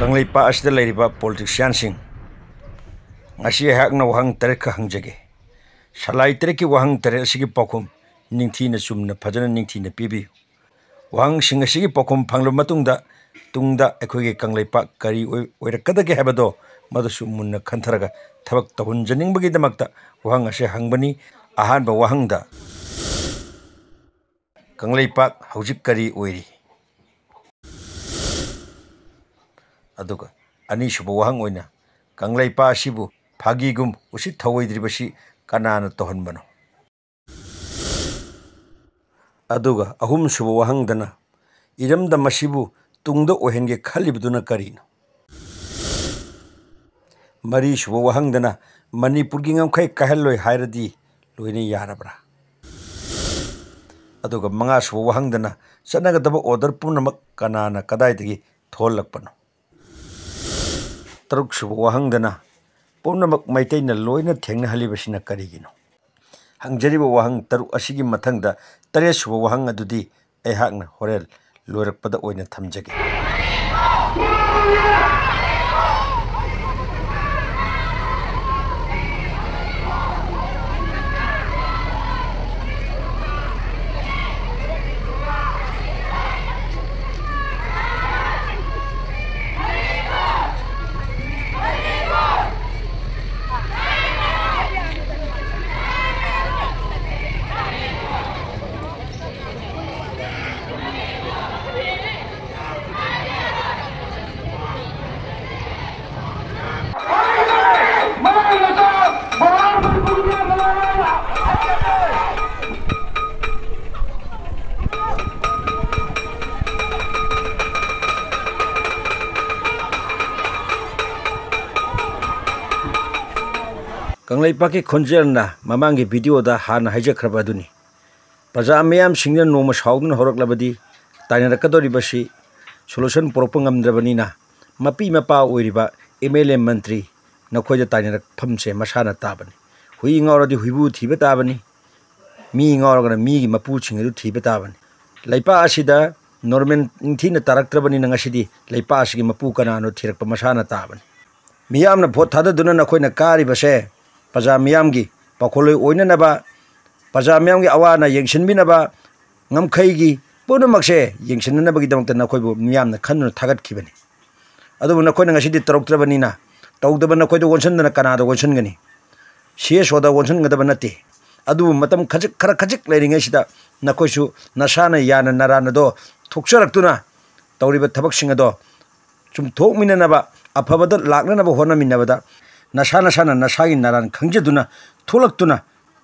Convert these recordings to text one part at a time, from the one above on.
Kanglaipa asida lairiba politiciansing ngasi hakna wahang tere ka hangjage salai tere ki wahang tere asigi pakhum ningthina chumna phajana ningthina pibi wahang sing asigi pakhum phanglo matungda tungda ekhoge Kanglaipa kari oirakadage habado madusu munna khantharaga thabak tahunjaning bagi damakta wahang ase hangbani ahan ba wahangda Kanglaipa haujik kari oiri aduga ani shubu wahang oina Kanglaipa asibu phagigum usit thawoidribasi kanana tohanbano aduga ahum shubu wahang dana iramda masibu tungda ohenge khalibduna karino mari shubu wahang dana Manipur gi ngamkhai kahalloi hairadi loine yarabra aduga manga shubu wahang dana chanagadaba order punamak kanana kadaidagi tholakpano Taruk shubu wahang dana punamak maitaina loina thengna halibasina karigino hangjariba wahang taruk asigi mathangda tare shubu wahang adudi aihakna horel loirakpada oina thamjage Kanglaipa ki khonjelna mamangi video da hana haijakrabaduni praja meyam singna noma saudun horaklabadi tainarakadoribasi solution propongamdrabanina mapi mapa oiriba MLA mantri nakhoja tainarak phamse masana tabani hui ngoradi huibu thiba tabani mi ngoragana mi gi mapu chingedu thiba tabani laipa asida normal thina taraktrabani nangasidi laipa asigi mapu kanano thirakpa masana tabani miyamna vote thadaduna nakhoina kari base Paja miyamgi pakoloi oinanaba paja miyamgi awana yengshinbinaba ngamkhaigi punamakse yengshinnabagi damakta nakhoibu miyamna khannuna thagatkibani adubu nakhoina ngasidi taroktrabanina tawdaba nakhoido wonsandana kanada wonsangani CSOda wonsangada nate adubu matam khajik khara khajik leiringai sida nakhoisu nasana yana naranado thokcharaktuna tawriba thabaksingado chum thokminanaba afabada laknanaba honaminabada Nasana nasagi naran khangjaduna tholakduna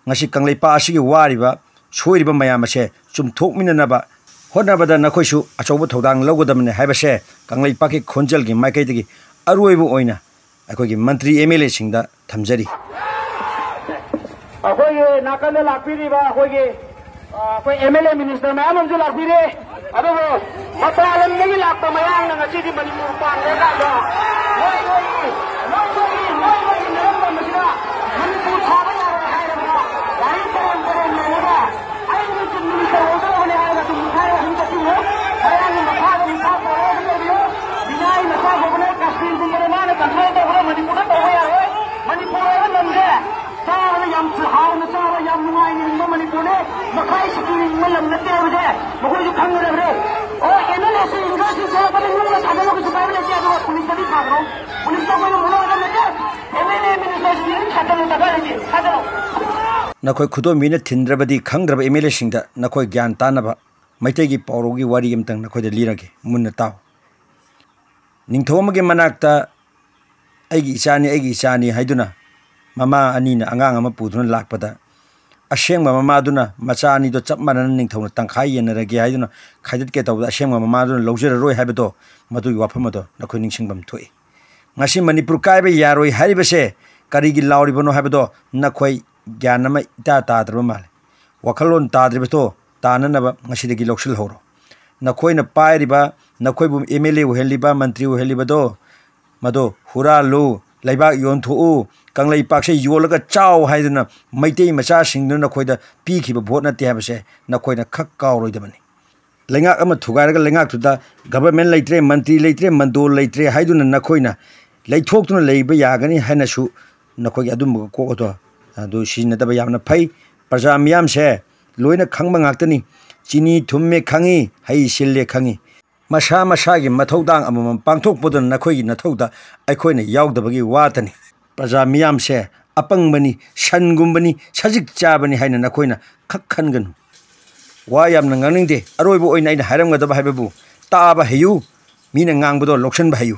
ngasi Kanglaipa asigi wariba soiriba mayamase chum thokminanaba honabada nakhoisu achoba thodang logodamne haibase Kanglaipa ki khonjalgi maikaidagi aruibu oina akogi mantri MLA singda thamjari akogi nakane lakpiriba akogi MLA minister mayam amju lakpire adugo mapalam ngi lakpa mayang ngasi di Manipur panglega do Nakoi khudo mina thindrabadi khangdraba MLA singda nakoi gyan tanaba maitegi paurogi wari amtang nakoi de lirage munna taw ningthomage manakta aigi ichani haiduna mama anina angang ama puduna lakpada ashengma mama duna macha ani do chap manana ningthona tangkhai yenarage haiduna khaidat ke tawda ashengma mama duna lojera roi habado madu wafamado nakoi ningsingbam thoi ngasi Manipur kaibe yaroi haribase karigi lauribano habado nakoi Gyanama ita tadra mal wakalon tadribato tananaba ngasidagi loksil horo nakhoina pairiba nakhoibu MLA uheliba mantri uhelibado mado huralu laiba yonthu Kanglaipa se yolaga chaw haiduna maitei macha singduna nakhoida pikhiba vote na te habase nakhoina khak kawroidamani लेंगाक अमा थुगारगा लेंगाक तुदा government लेत्रे मंत्री लेत्रे मंडोल लेत्रे हाइदुना नखोइना लेथोक्तुना लेबा यागनी हाइनासु नखोइ अदुम कोतो अदु सिनदबा यामना फै प्रजा मियाम से लोइना खंगबा ngakतनी चिनी थुम्मे खंगी हई सिल्ले खंगी मसा मसागी मथौदांग अमम पांथोकपदन नखोइगी नथौदा अखोइना यावदबगी वातनी प्रजा मियाम से अपंगबनी सनगुंबनी सजिक चाबनी हाइना नखोइना खखनगनु वा यामना nganingde अरोइबो ओइना आइना हाइरमगदबा हाइबबु ताबा हेयु मीना ngangbदो लोक्सन भायु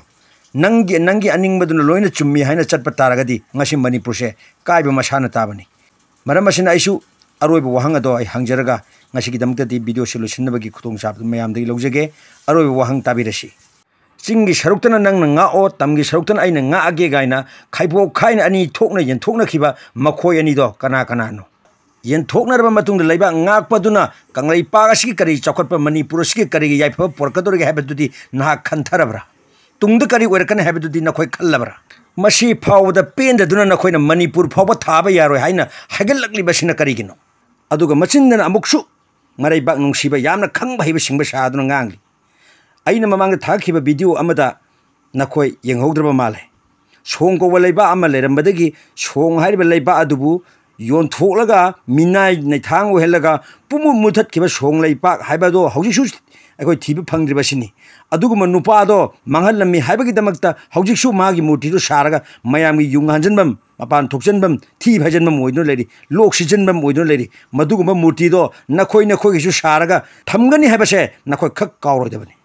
नंगी अनिंगबदुना लोइना चुम्मी हाइना चटपा तारगदी ngasi मणिपुर से काइबा मसाना ताबनी मरम असिना आइसु अरोइबो वहांग अदो आइ हांगजरगा ngasi गिदमकदी वीडियो सोल्यूशनबगी खुतोंग साबदु मयामदगी लौजगे अरोइबो वहांग ताबिरसी चिंगी सरुक्तना नंगना ngao tamgi saruktan aina ngaage gaina khaibo khaina ani thokna yen thokna khiba makhoi ani do kana no yen thokna raba matung leiba ngakpaduna kanglai pagasi kari chakotpa manipur ski kari yaifa porkador ge habedudi na khantarabra tungda kari werkan habedudi na khoi khallabra masi phawda penda duna na khoina manipur phawba thaba yaroi haina hagelakli basina kari gino aduga machinna amuksu marai bak nungsiba yamna khangba hiba singba saduna ngangli aina mamang thakhiba video amada nakhoi yenghaudraba male song ko leiba ama lerambadagi song haiba leiba adubu yon tholaga minai naithang ohelaga pumu muthat khiba song leiba haiba do haujisu akoi thiba phangdriba sini aduguma nupa do manghallami haibagi damakta haujisu magi murti do saraga mayamgi yunghanjanbam mapan thokjanbam thi bhajanbam oidno leri loksijanbam oidno leri maduguma murti do nakhoi gisu saraga thamgani haibase nakhoi khak kawroidabani